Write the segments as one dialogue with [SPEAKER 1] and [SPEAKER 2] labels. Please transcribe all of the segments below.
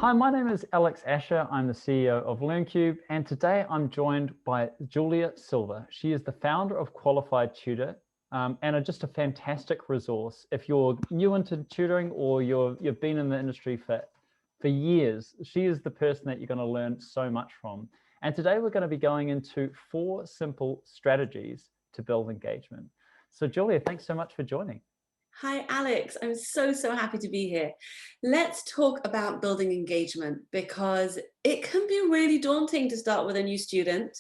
[SPEAKER 1] Hi, my name is Alex Asher. I'm the CEO of LearnCube, and today I'm joined by Julia Silva. She is the founder of Qualified Tutor, and just a fantastic resource. If you're new into tutoring or you've been in the industry for years, she is the person that you're going to learn so much from. And today we're going to be going into 4 simple strategies to build engagement. So Julia, thanks so much for joining.
[SPEAKER 2] Hi, Alex. I'm so happy to be here. Let's talk about building engagement because it can be really daunting to start with a new student.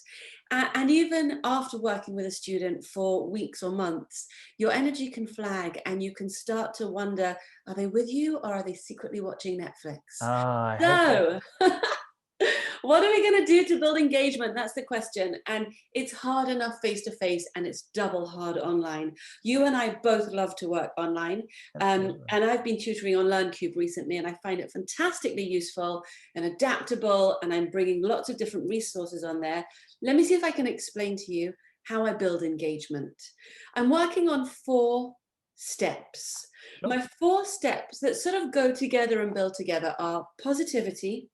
[SPEAKER 2] And even after working with a student for weeks or months, your energy can flag and you can start to wonder, are they with you or are they secretly watching Netflix?
[SPEAKER 1] I hate
[SPEAKER 2] So, what are we going to do to build engagement? That's the question. And it's hard enough face-to-face and it's double hard online. You and I both love to work online. And I've been tutoring on LearnCube recently and I find it fantastically useful and adaptable. And I'm bringing lots of different resources on there. Let me see if I can explain to you how I build engagement. I'm working on 4 steps.
[SPEAKER 1] Sure.
[SPEAKER 2] My 4 steps that sort of go together and build together are positivity,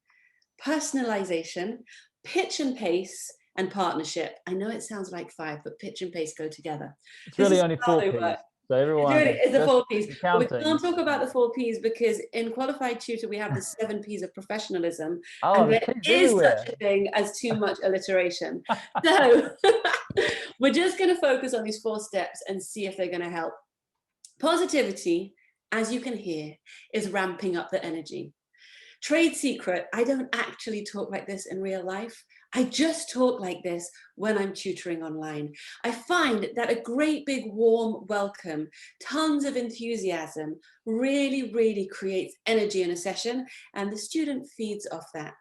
[SPEAKER 2] personalization, pitch and pace, and partnership. I know it sounds like 5, but pitch and pace go together.
[SPEAKER 1] It's
[SPEAKER 2] This
[SPEAKER 1] really
[SPEAKER 2] is
[SPEAKER 1] only
[SPEAKER 2] how
[SPEAKER 1] 4
[SPEAKER 2] they
[SPEAKER 1] Ps.
[SPEAKER 2] work.
[SPEAKER 1] So
[SPEAKER 2] It
[SPEAKER 1] everyone
[SPEAKER 2] really is the 4 Ps. But we
[SPEAKER 1] counting.
[SPEAKER 2] can't talk about the 4 Ps because in Qualified Tutor, we have the 7 Ps of professionalism.
[SPEAKER 1] Oh,
[SPEAKER 2] And
[SPEAKER 1] there's
[SPEAKER 2] there
[SPEAKER 1] Ps
[SPEAKER 2] is
[SPEAKER 1] everywhere.
[SPEAKER 2] such a thing as too much alliteration. So we're just going to focus on these 4 steps and see if they're going to help. Positivity, as you can hear, is ramping up the energy. Trade secret, I don't actually talk like this in real life. I just talk like this when I'm tutoring online. I find that a great big warm welcome, tons of enthusiasm, really creates energy in a session, and the student feeds off that.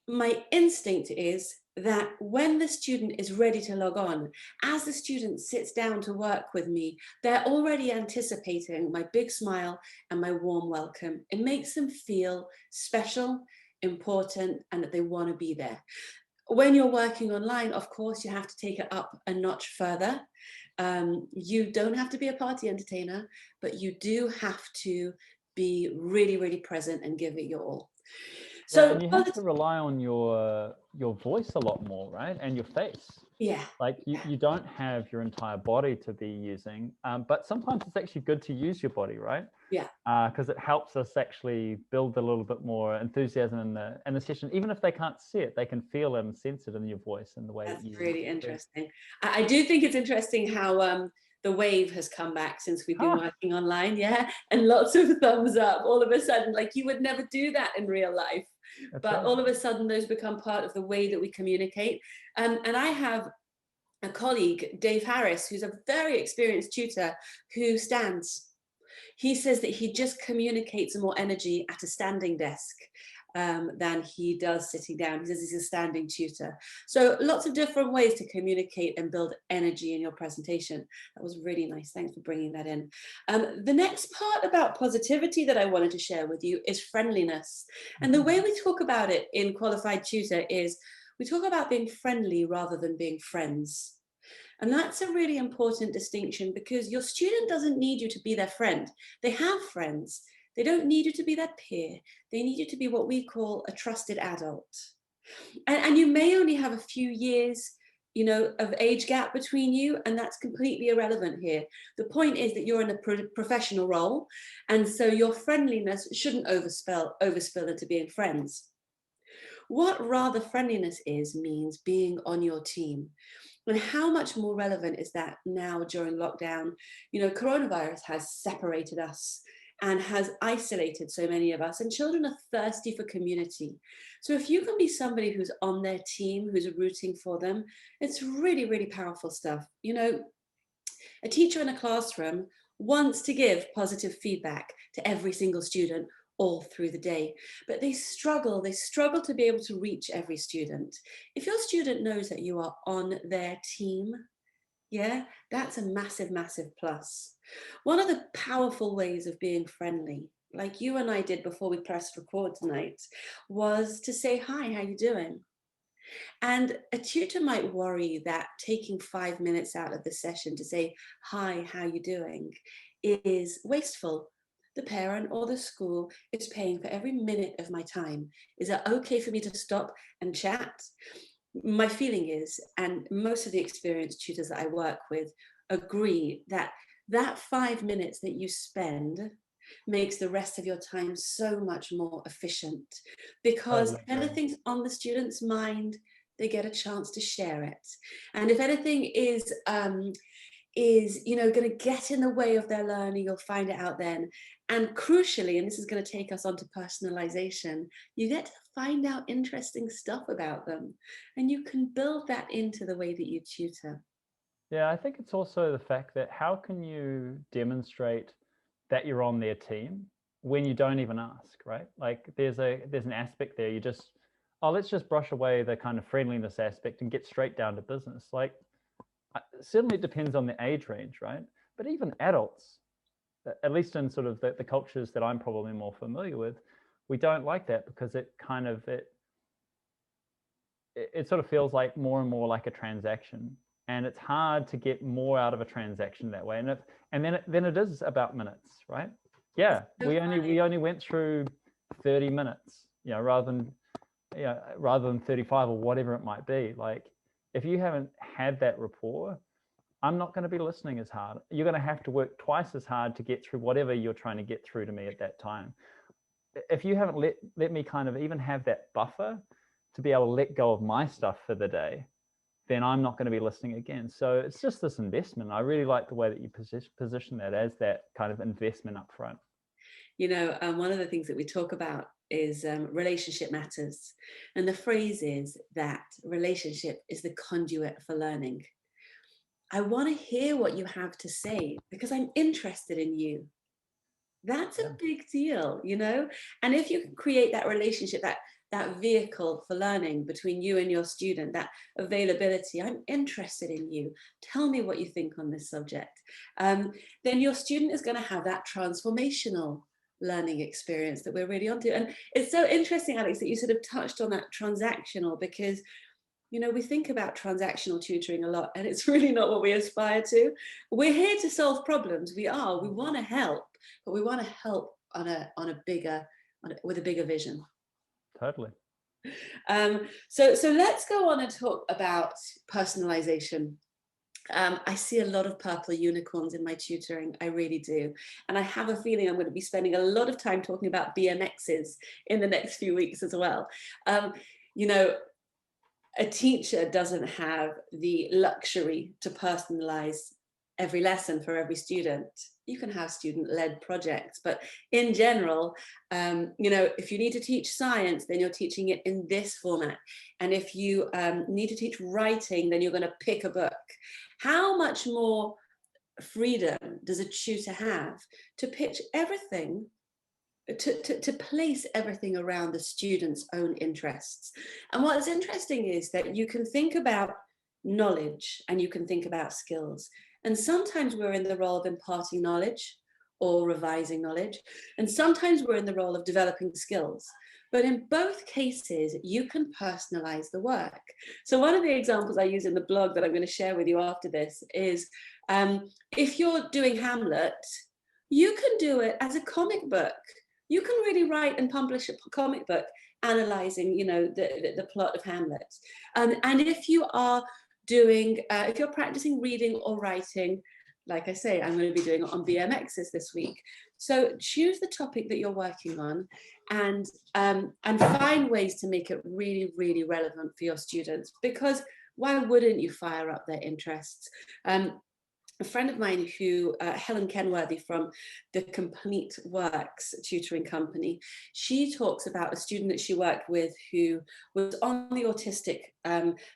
[SPEAKER 2] My instinct is that when the student is ready to log on, as the student sits down to work with me, they're already anticipating my big smile and my warm welcome. It makes them feel special, important, and that they want to be there. When you're working online, of course, you have to take it up a notch further. You don't have to be a party entertainer, but you do have to be really present and give it your all.
[SPEAKER 1] Yeah,
[SPEAKER 2] So
[SPEAKER 1] and you have to rely on your voice a lot more, right? And your face.
[SPEAKER 2] yeah.
[SPEAKER 1] Like you don't have your entire body to be using, but sometimes it's actually good to use your body, right?
[SPEAKER 2] Yeah.
[SPEAKER 1] Because it helps us actually build a little bit more enthusiasm in the session. Even if they can't see it, they can feel it and sense it in your voice and the way
[SPEAKER 2] That's
[SPEAKER 1] that you.
[SPEAKER 2] really interesting. I do think it's interesting how the wave has come back since we've been working online, yeah, and lots of thumbs up. All of a sudden, like you would never do that in real life, but all of a sudden those become part of the way that we communicate. And I have a colleague, Dave Harris, who's a very experienced tutor who stands. He says that he just communicates more energy at a standing desk than he does sitting down. He says he's a standing tutor. So lots of different ways to communicate and build energy in your presentation. That was really nice. Thanks for bringing that in. The next part about positivity that I wanted to share with you is friendliness. And the way we talk about it in Qualified Tutor is we talk about being friendly rather than being friends. And that's a really important distinction because your student doesn't need you to be their friend. They have friends. They don't need you to be their peer. They need you to be what we call a trusted adult. And you may only have a few years, you know, of age gap between you, and that's completely irrelevant here. The point is that you're in a professional role, and so your friendliness shouldn't overspill into being friends. What rather friendliness is means being on your team. And how much more relevant is that now during lockdown? You know, coronavirus has separated us and has isolated so many of us, and children are thirsty for community. So if you can be somebody who's on their team, who's rooting for them, it's really powerful stuff. You know, a teacher in a classroom wants to give positive feedback to every single student all through the day, but they struggle to be able to reach every student. If your student knows that you are on their team, yeah, that's a massive plus. One of the powerful ways of being friendly, like you and I did before we pressed record tonight, was to say, hi, how you doing? And a tutor might worry that taking 5 minutes out of the session to say, hi, how you doing, is wasteful. the parent or the school is paying for every minute of my time. Is it okay for me to stop and chat? My feeling is, and most of the experienced tutors that I work with agree, that that 5 minutes that you spend makes the rest of your time so much more efficient, because
[SPEAKER 1] Totally
[SPEAKER 2] if
[SPEAKER 1] agree.
[SPEAKER 2] anything's on the student's mind, they get a chance to share it. And if anything is going to get in the way of their learning, you'll find it out then. And crucially, and this is going to take us on to personalization, you get to find out interesting stuff about them, and you can build that into the way that you tutor.
[SPEAKER 1] Yeah, I think it's also the fact that how can you demonstrate that you're on their team when you don't even ask, right? Like there's an aspect there. You just, oh, let's just brush away the kind of friendliness aspect and get straight down to business. Like certainly it depends on the age range, right? But even adults, at least in sort of the cultures that I'm probably more familiar with, we don't like that because it kind of it sort of feels like more and more like a transaction, and it's hard to get more out of a transaction that way. And then it is about minutes, right? Yeah,
[SPEAKER 2] So
[SPEAKER 1] we
[SPEAKER 2] funny.
[SPEAKER 1] only went through 30 minutes, you know, rather than 35 or whatever it might be. Like if you haven't had that rapport, I'm not going to be listening as hard. You're going to have to work twice as hard to get through whatever you're trying to get through to me at that time. If you haven't let me kind of even have that buffer to be able to let go of my stuff for the day, then I'm not going to be listening again. So it's just this investment. I really like the way that you position that as that kind of investment up front.
[SPEAKER 2] You know, one of the things that we talk about is relationship matters. And the phrase is that relationship is the conduit for learning. I want to hear what you have to say because I'm interested in you. That's a
[SPEAKER 1] Yeah.
[SPEAKER 2] big deal, you know? And if you can create that relationship, that vehicle for learning between you and your student, that availability, I'm interested in you, tell me what you think on this subject, then your student is going to have that transformational learning experience that we're really onto. And it's so interesting, Alex, that you sort of touched on that transactional, because you know, we think about transactional tutoring a lot, and it's really not what we aspire to. We're here to solve problems. We want to help, but we want to help with a bigger vision.
[SPEAKER 1] Totally.
[SPEAKER 2] So let's go on and talk about personalization. I see a lot of purple unicorns in my tutoring, I really do. And I have a feeling I'm going to be spending a lot of time talking about BMXs in the next few weeks as well. You know, a teacher doesn't have the luxury to personalize every lesson for every student. You can have student-led projects, but in general, you know, if you need to teach science, then you're teaching it in this format. And if you need to teach writing, then you're going to pick a book. How much more freedom does a tutor have to pitch everything, to place everything around the student's own interests? And what's interesting is that you can think about knowledge and you can think about skills. And sometimes we're in the role of imparting knowledge or revising knowledge. And sometimes we're in the role of developing skills. But in both cases, you can personalize the work. So one of the examples I use in the blog that I'm going to share with you after this is if you're doing Hamlet, you can do it as a comic book. You can really write and publish a comic book analyzing, you know, the plot of Hamlet. And if you are doing, if you're practicing reading or writing, like I say, I'm going to be doing it on BMXs this week. So choose the topic that you're working on and find ways to make it really, really relevant for your students, because why wouldn't you fire up their interests? A friend of mine who, Helen Kenworthy from the Complete Works tutoring company, she talks about a student that she worked with who was on the autistic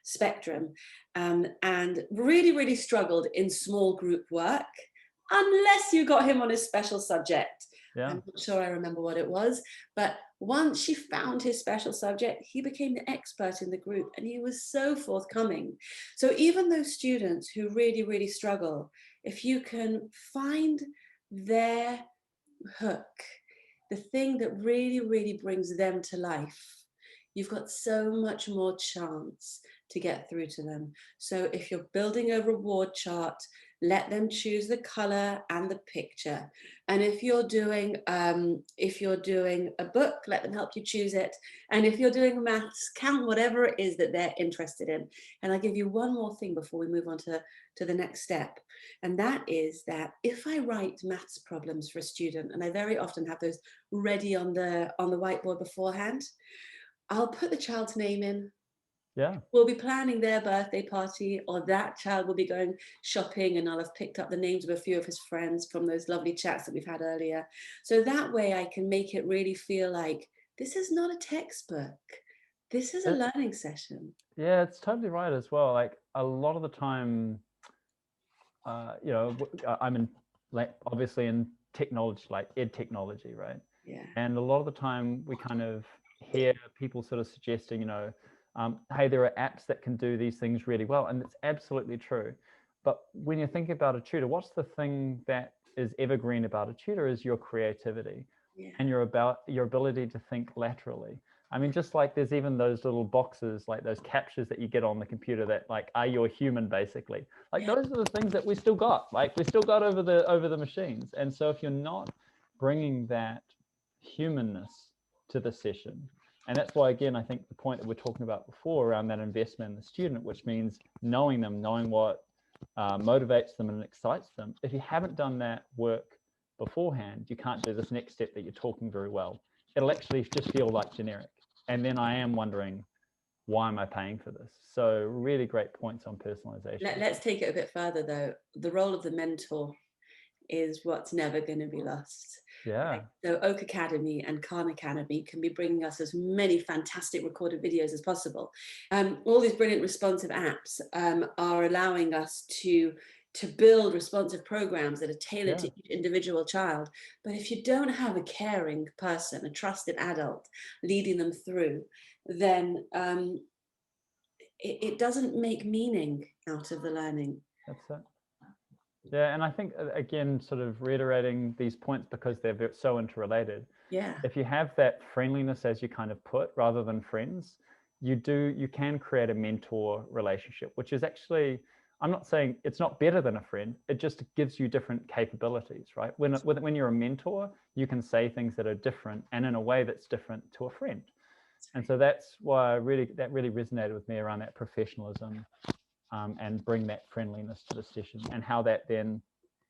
[SPEAKER 2] spectrum and really, really struggled in small group work, unless you got him on a special subject.
[SPEAKER 1] Yeah.
[SPEAKER 2] I'm not sure I remember what it was, but once she found his special subject, he became the expert in the group and he was so forthcoming. So even those students who really, really struggle, if you can find their hook, the thing that really, really brings them to life, you've got so much more chance to get through to them. So if you're building a reward chart, let them choose the color and the picture. And if you're doing a book, let them help you choose it. And if you're doing maths, count whatever it is that they're interested in. And I'll give you one more thing before we move on to the next step. And that is that if I write maths problems for a student, and I very often have those ready on the whiteboard beforehand, I'll put the child's name in.
[SPEAKER 1] Yeah.
[SPEAKER 2] We'll be planning their birthday party, or that child will be going shopping, and I'll have picked up the names of a few of his friends from those lovely chats that we've had earlier. So that way I can make it really feel like this is not a textbook. This is a learning session.
[SPEAKER 1] Yeah, it's totally right as well. Like a lot of the time, you know, I'm in, like, obviously in technology, like ed technology, right?
[SPEAKER 2] Yeah.
[SPEAKER 1] And a lot of the time we kind of hear people sort of suggesting, you know, hey, there are apps that can do these things really well. And it's absolutely true. But when you think about a tutor, what's the thing that is evergreen about a tutor is your creativity and your ability to think laterally. I mean, just like there's even those little boxes, like those captures that you get on the computer that like, are you a human, basically? Like those are the things that we still got, like we still got over the machines. And so if you're not bringing that humanness to the session, and that's why, again, I think the point that we're talking about before around that investment in the student, which means knowing them, knowing what motivates them and excites them. If you haven't done that work beforehand, you can't do this next step that you're talking very well. It'll actually just feel like generic. And then I am wondering, why am I paying for this? So really great points on personalization.
[SPEAKER 2] Let's take it a bit further though. The role of the mentor is what's never going to be lost.
[SPEAKER 1] Yeah.
[SPEAKER 2] So Oak Academy and Khan Academy can be bringing us as many fantastic recorded videos as possible. All these brilliant responsive apps are allowing us to build responsive programs that are tailored to each individual child. But if you don't have a caring person, a trusted adult leading them through, then it doesn't make meaning out of the learning.
[SPEAKER 1] That's it. Yeah, and I think, again, sort of reiterating these points because they're so interrelated.
[SPEAKER 2] Yeah.
[SPEAKER 1] If you have that friendliness, as you kind of put, rather than friends, you can create a mentor relationship, which is actually, I'm not saying it's not better than a friend. It just gives you different capabilities, right? When you're a mentor, you can say things that are different and in a way that's different to a friend. And so that's why that really resonated with me around that professionalism. And bring that friendliness to the session, and how that then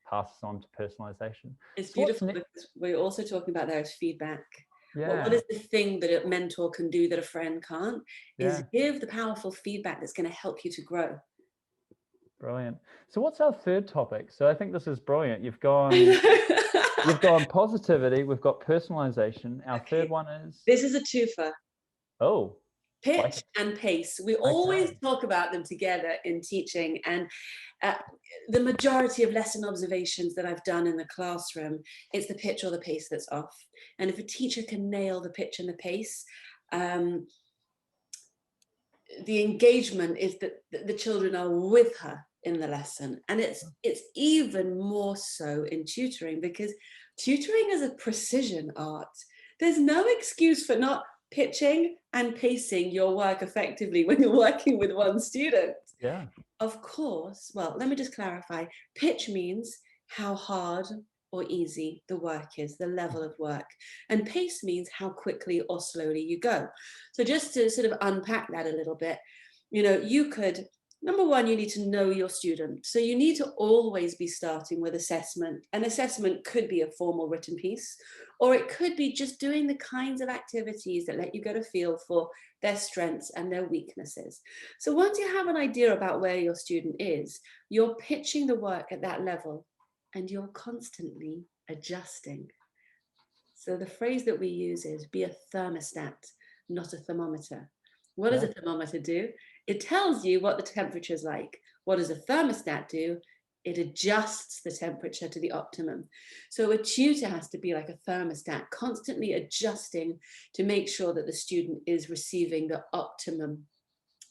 [SPEAKER 1] passes on to personalization.
[SPEAKER 2] It's beautiful because we're also talking about there is feedback.
[SPEAKER 1] Yeah.
[SPEAKER 2] What is the thing that a mentor can do that a friend can't? Is give the powerful feedback that's going to help you to grow.
[SPEAKER 1] Brilliant. So what's our third topic? So I think this is brilliant. You've gone positivity, we've got personalization. Our third one is?
[SPEAKER 2] This is a twofer.
[SPEAKER 1] Oh.
[SPEAKER 2] Pitch and pace. We always talk about them together in teaching, and the majority of lesson observations that I've done in the classroom, it's the pitch or the pace that's off. And if a teacher can nail the pitch and the pace, the engagement is that the children are with her in the lesson. And it's even more so in tutoring, because tutoring is a precision art. There's no excuse for not pitching and pacing your work effectively when you're working with one student.
[SPEAKER 1] Yeah.
[SPEAKER 2] Of course, well, let me just clarify. Pitch means how hard or easy the work is, the level of work. And pace means how quickly or slowly you go. So just to sort of unpack that a little bit, you know, you could, number one, you need to know your student. So you need to always be starting with assessment. An assessment could be a formal written piece, or it could be just doing the kinds of activities that let you get a feel for their strengths and their weaknesses. So once you have an idea about where your student is, you're pitching the work at that level and you're constantly adjusting. So the phrase that we use is be a thermostat, not a thermometer. What does a thermometer do? It tells you what the temperature is like. What does a thermostat do? It adjusts the temperature to the optimum. So a tutor has to be like a thermostat, constantly adjusting to make sure that the student is receiving the optimum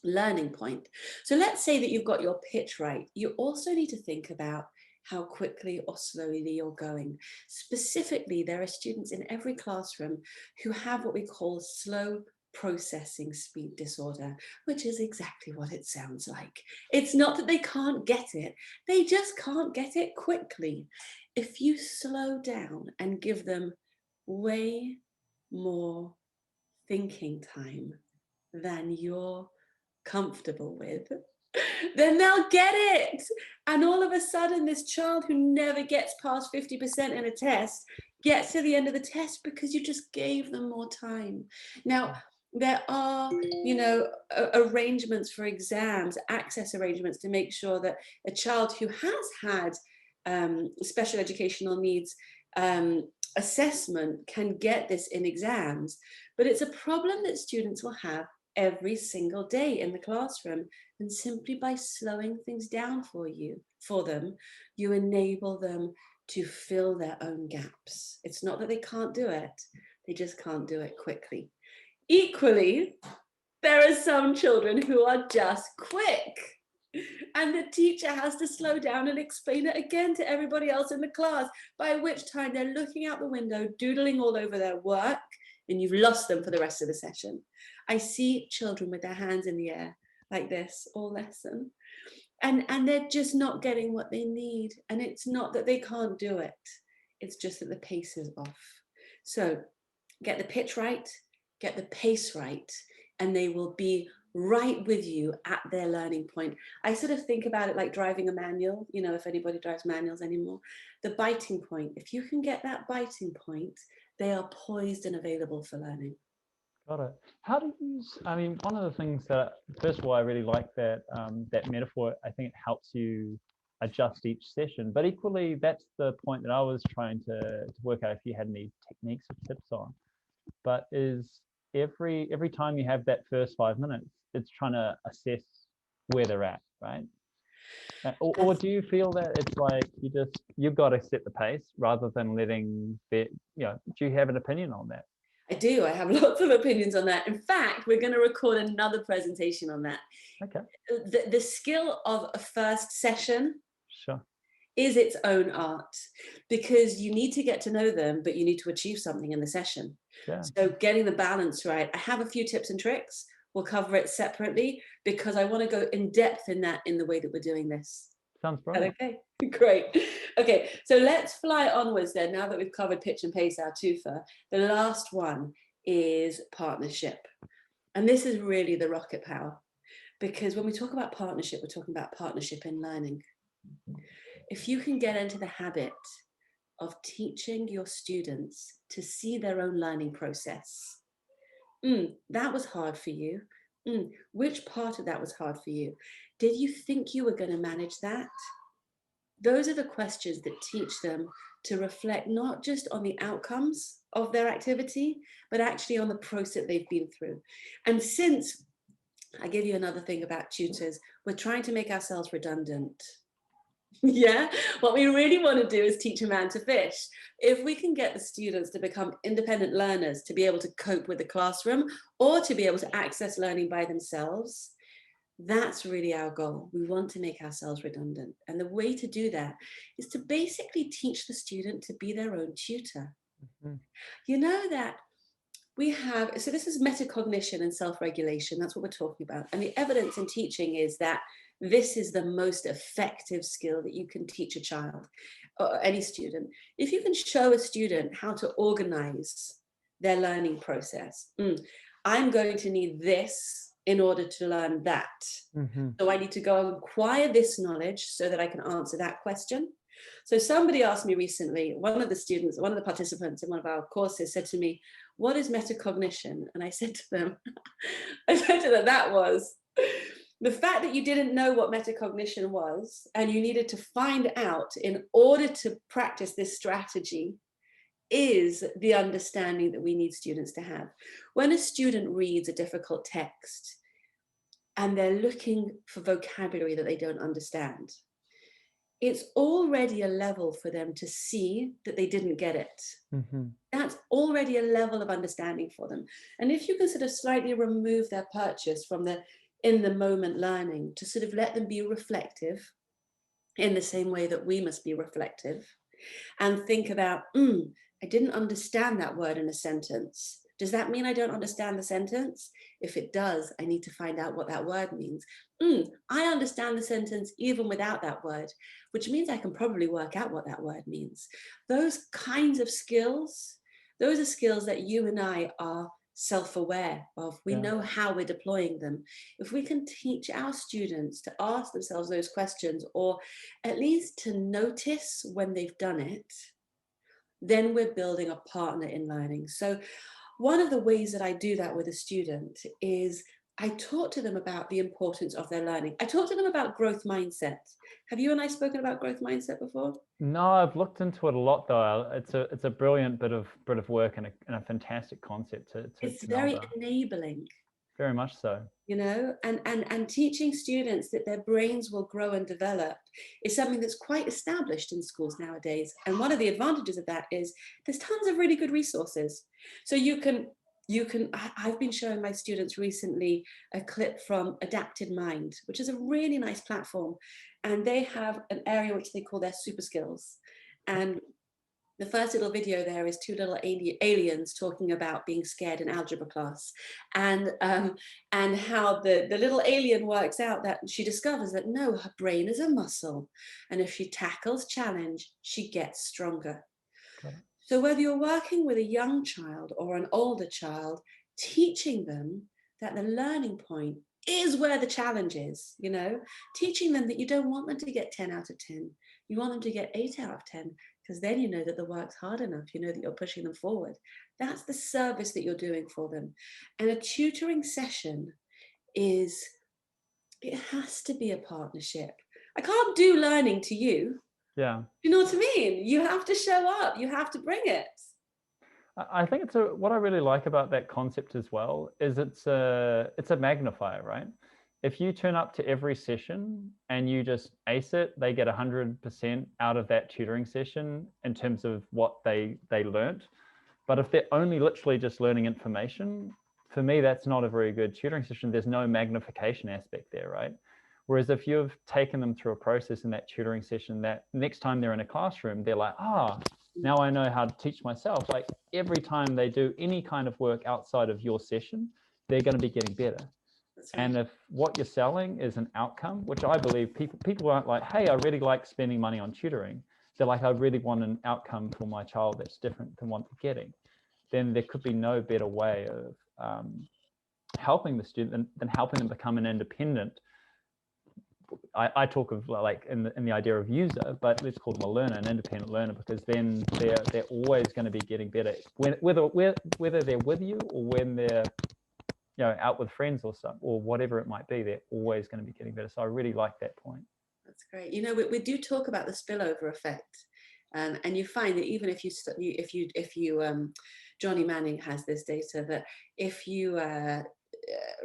[SPEAKER 2] learning point. So let's say that you've got your pitch right. You also need to think about how quickly or slowly you're going. Specifically, there are students in every classroom who have what we call slow processing speed disorder, which is exactly what it sounds like. It's not that they can't get it, they just can't get it quickly. If you slow down and give them way more thinking time than you're comfortable with, then they'll get it. And all of a sudden, this child who never gets past 50% in a test gets to the end of the test because you just gave them more time. Now, there are, arrangements for exams, access arrangements to make sure that a child who has had special educational needs assessment can get this in exams. But it's a problem that students will have every single day in the classroom. And simply by slowing things down for them, you enable them to fill their own gaps. It's not that they can't do it, they just can't do it quickly. Equally, there are some children who are just quick. And the teacher has to slow down and explain it again to everybody else in the class, by which time they're looking out the window, doodling all over their work, and you've lost them for the rest of the session. I see children with their hands in the air like this all lesson, and they're just not getting what they need. And it's not that they can't do it, it's just that the pace is off. So get the pitch right, get the pace right, and they will be right with you at their learning point. I sort of think about it like driving a manual, if anybody drives manuals anymore, the biting point. If you can get that biting point, they are poised and available for learning.
[SPEAKER 1] Got it. How do you, one of the things that, first of all, I really like that that metaphor. I think it helps you adjust each session, but equally, that's the point that I was trying to work out if you had any techniques or tips on. But is every time you have that first 5 minutes, it's trying to assess where they're at, right? Or do you feel that it's like you've got to set the pace rather than letting do you have an opinion on that?
[SPEAKER 2] I do. I have lots of opinions on that. In fact, we're going to record another presentation on that.
[SPEAKER 1] Okay.
[SPEAKER 2] The skill of a first session
[SPEAKER 1] Sure.
[SPEAKER 2] is its own art, because you need to get to know them, but you need to achieve something in the session. Yeah. So getting the balance right. I have a few tips and tricks. We'll cover it separately because I want to go in depth in that in the way that we're doing this.
[SPEAKER 1] Sounds brilliant.
[SPEAKER 2] Okay, great. Okay, so let's fly onwards then. Now that we've covered pitch and pace, our twofer, the last one is partnership. And this is really the rocket power, because when we talk about partnership, we're talking about partnership in learning. If you can get into the habit of teaching your students to see their own learning process, that was hard for you. Which part of that was hard for you? Did you think you were going to manage that? Those are the questions that teach them to reflect not just on the outcomes of their activity, but actually on the process they've been through. And since, I give you another thing about tutors, we're trying to make ourselves redundant. Yeah, what we really want to do is teach a man to fish. If we can get the students to become independent learners, to be able to cope with the classroom, or to be able to access learning by themselves, that's really our goal. We want to make ourselves redundant. And the way to do that is to basically teach the student to be their own tutor. Mm-hmm. You know that we have, so this is metacognition and self-regulation. That's what we're talking about. And the evidence in teaching is that this is the most effective skill that you can teach a child or any student. If you can show a student how to organize their learning process, I'm going to need this in order to learn that. Mm-hmm. So I need to go and acquire this knowledge so that I can answer that question. So somebody asked me recently, one of the participants in one of our courses said to me, what is metacognition? And I said to them, that was the fact that you didn't know what metacognition was and you needed to find out in order to practice this strategy is the understanding that we need students to have. When a student reads a difficult text and they're looking for vocabulary that they don't understand, it's already a level for them to see that they didn't get it. Mm-hmm. That's already a level of understanding for them. And if you can sort of slightly remove their purchase from the in the moment learning to sort of let them be reflective in the same way that we must be reflective and think about, I didn't understand that word in a sentence. Does that mean I don't understand the sentence? If it does, I need to find out what that word means. I understand the sentence even without that word, which means I can probably work out what that word means. Those kinds of skills, those are skills that you and I are self-aware of. We know how we're deploying them. If we can teach our students to ask themselves those questions, or at least to notice when they've done it, then we're building a partner in learning. So one of the ways that I do that with a student is I talk to them about the importance of their learning. I talk to them about growth mindset. Have you and I spoken about growth mindset before?
[SPEAKER 1] No, I've looked into it a lot though. It's a brilliant bit of work and a fantastic concept to
[SPEAKER 2] It's
[SPEAKER 1] know
[SPEAKER 2] very
[SPEAKER 1] about.
[SPEAKER 2] enabling.
[SPEAKER 1] Very much so.
[SPEAKER 2] You know, and teaching students that their brains will grow and develop is something that's quite established in schools nowadays. And one of the advantages of that is there's tons of really good resources. So I've been showing my students recently a clip from Adapted Mind, which is a really nice platform. And they have an area which they call their super skills. And the first little video there is two little aliens talking about being scared in algebra class, and how the little alien works out that she discovers that no, her brain is a muscle, and if she tackles challenge, she gets stronger. So whether you're working with a young child or an older child, teaching them that the learning point is where the challenge is, you know, teaching them that you don't want them to get 10 out of 10. You want them to get 8 out of 10, because then you know that the work's hard enough, you know that you're pushing them forward. That's the service that you're doing for them. And a tutoring session it has to be a partnership. I can't do learning to you.
[SPEAKER 1] Yeah.
[SPEAKER 2] You know what I mean? You have to show up, you have to bring it.
[SPEAKER 1] I think what I really like about that concept as well is it's a magnifier, right? If you turn up to every session and you just ace it, they get 100% out of that tutoring session in terms of what they learnt. But if they're only literally just learning information, for me, that's not a very good tutoring session. There's no magnification aspect there, right? Whereas if you've taken them through a process in that tutoring session, that next time they're in a classroom, they're like, now I know how to teach myself. Like every time they do any kind of work outside of your session, they're going to be getting better. Right. And if what you're selling is an outcome, which I believe people aren't like, hey, I really like spending money on tutoring. They're like, I really want an outcome for my child that's different than what they're getting. Then there could be no better way of helping the student than helping them become an independent. I talk of like in the idea of user, but let's call them a learner, an independent learner, because then they're always going to be getting better, whether they're with you or when they're out with friends or whatever it might be. They're always going to be getting better. So I really like that point.
[SPEAKER 2] That's great. You know, we do talk about the spillover effect, and you find that even if you Johnny Manning has this data that if you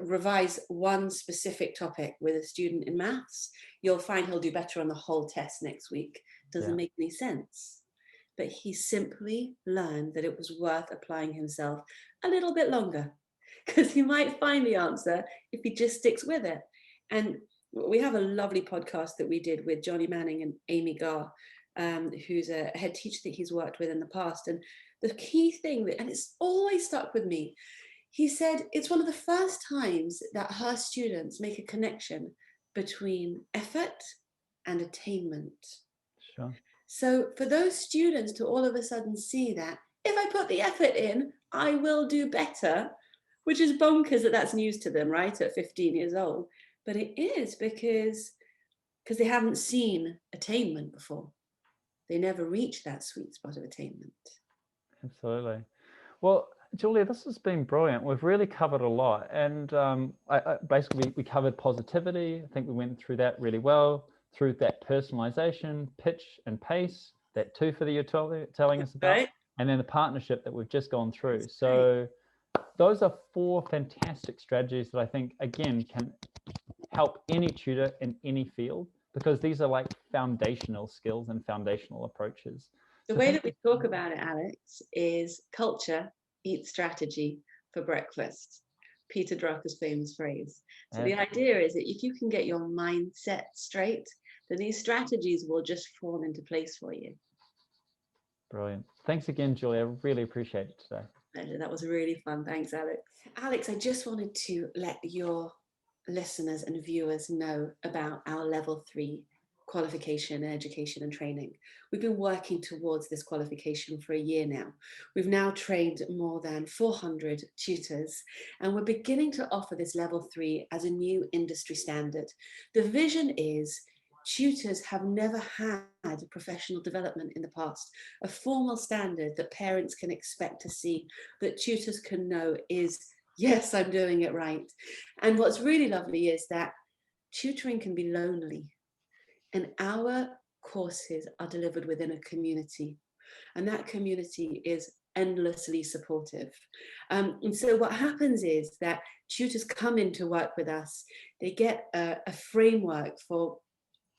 [SPEAKER 2] revise one specific topic with a student in maths, you'll find he'll do better on the whole test next week. Doesn't make any sense. But he simply learned that it was worth applying himself a little bit longer, because he might find the answer if he just sticks with it. And we have a lovely podcast that we did with Johnny Manning and Amy Garr, who's a head teacher that he's worked with in the past. And the key thing, and it's always stuck with me, he said it's one of the first times that her students make a connection between effort and attainment.
[SPEAKER 1] Sure.
[SPEAKER 2] So for those students to all of a sudden see that if I put the effort in, I will do better, which is bonkers that that's news to them, right, at 15 years old. But it is because they haven't seen attainment before. They never reach that sweet spot of attainment.
[SPEAKER 1] Absolutely. Well, Julia, this has been brilliant. We've really covered a lot. And basically, we covered positivity. I think we went through that really well, through that personalization, pitch and pace, that TOEFL that you're telling us about, and then the partnership that we've just gone through. So those are 4 fantastic strategies that I think, again, can help any tutor in any field, because these are like foundational skills and foundational approaches.
[SPEAKER 2] The way that we talk about it, Alex, is culture eats strategy for breakfast. Peter Drucker's famous phrase. So the idea is that if you can get your mindset straight, then these strategies will just fall into place for you.
[SPEAKER 1] Brilliant. Thanks again, Julia. I really appreciate it today.
[SPEAKER 2] Pleasure. That was really fun. Thanks, Alex. Alex, I just wanted to let your listeners and viewers know about our level 3 qualification in education and training. We've been working towards this qualification for a year now. We've now trained more than 400 tutors, and we're beginning to offer this level 3 as a new industry standard. The vision is tutors have never had professional development in the past, a formal standard that parents can expect to see, that tutors can know is, yes, I'm doing it right. And what's really lovely is that tutoring can be lonely, and our courses are delivered within a community, and that community is endlessly supportive. And so what happens is that tutors come in to work with us, they get a framework for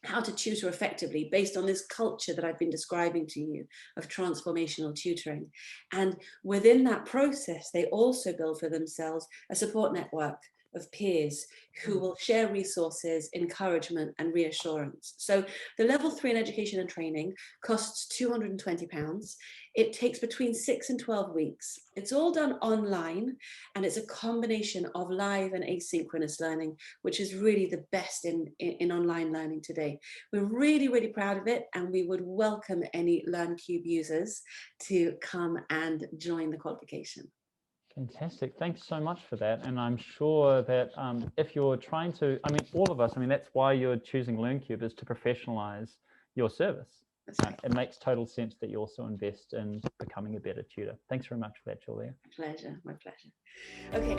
[SPEAKER 2] how to tutor effectively based on this culture that I've been describing to you of transformational tutoring. And within that process, they also build for themselves a support network of peers who will share resources, encouragement, and reassurance. So the level 3 in education and training costs £220. It takes between 6 and 12 weeks. It's all done online, and it's a combination of live and asynchronous learning, which is really the best in online learning today. We're really, really proud of it, and we would welcome any LearnCube users to come and join the qualification.
[SPEAKER 1] Fantastic. Thanks so much for that. And I'm sure that if you're trying to, I mean, all of us, I mean, that's why you're choosing LearnCube, is to professionalize your service.
[SPEAKER 2] Right.
[SPEAKER 1] It makes total sense that you also invest in becoming a better tutor. Thanks very much for that, Julia.
[SPEAKER 2] Pleasure. My pleasure. Okay.